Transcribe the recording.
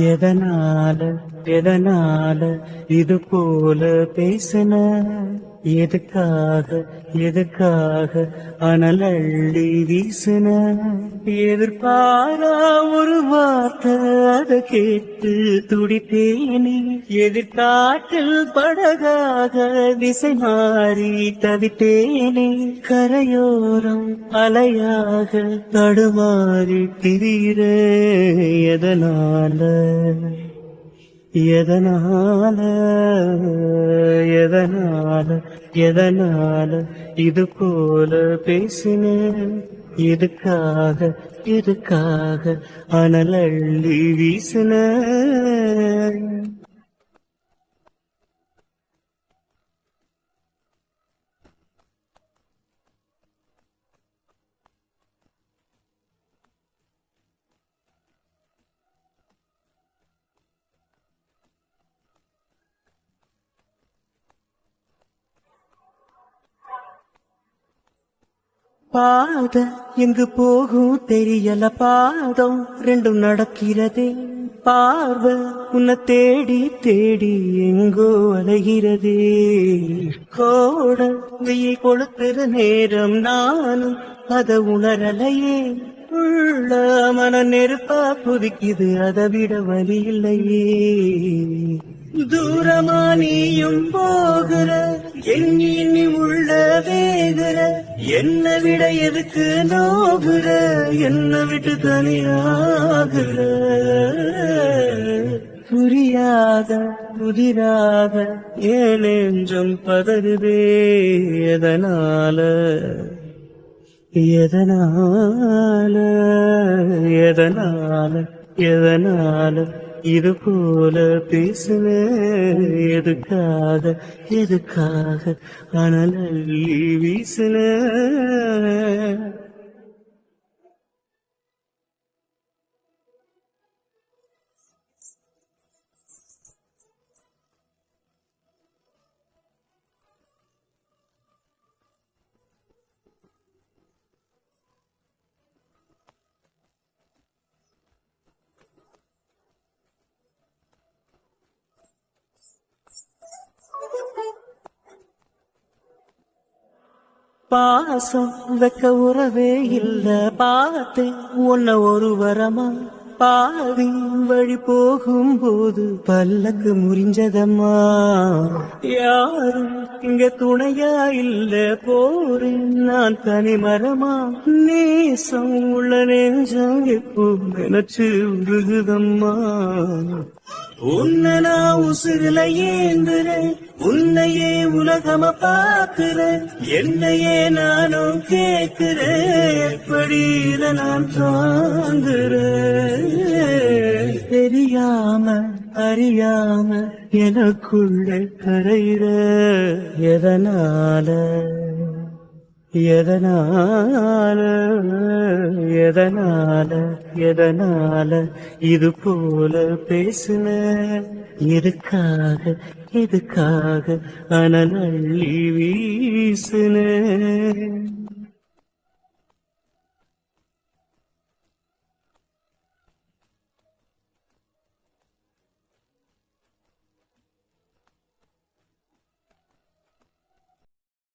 எதனால எதனால இது போல பேசின எதுக்காக எதுக்காக அனலள்ளி வீசின எதிர்பாரா ஒரு வார்த்தை அதை கேட்டு துடித்தேனே எதிர்காட்டில் படகாக திசை மாறி தவித்தேனே கரையோரம் அலையாக தடுமாறி திரியிற எதனால எதனால எதனால எதனால இது போல பேசின எதுக்காக எதுக்காக அனலள்ளி வீசின பாத எங்கு போகும் தெரியல பாதம் ரெண்டும் நடக்கிறதே பார்வை உன்னை தேடி தேடி எங்கோ அலைகிறதே கோட வெயில் கொளுத்துற நேரம் நானும் அத உணரலையே உள்ள மன நெருப்பா புதிக்குது அதை விட வழி இல்லையே தூரமா நீயும் போகிற எண்ணி எண்ணி உள்ள வேகுற என்ன விட எதுக்கு நோகுற என்ன விட்டு தனியாகுற புரியாத புதிராக ஏன் நெஞ்சம் பதறுதே எதனால எதனால எதனால எதனால இது போல பேசுன எதுக்காக எதுக்காக அனலள்ளி வீசுன பாசம் வைக்க உறவே இல்ல பார்த்து உன்ன ஒரு வரமா பாதி வழி போகும்போது பல்லக்கு முறிஞ்சதம்மா யாரும் இங்க துணையா இல்ல போறேன் நான் தனிமரமா நேசம் உள்ள நெஞ்சம் எப்போ நினைச்சு உருகுதம்மா உன்னை நான் உசுகுல ஏந்துறேன் உன்னையே உலகம பாக்குறேன் என்னையே நானும் கேட்கிறேன் எப்படி இதை நான் தாங்குறேன் தெரியாம அறியாம எனக்குள்ள கரையிற எதனால எதனால எதனால எதனால இது போல பேசுன எதுக்காக எதுக்காக அனலள்ளி வீசுன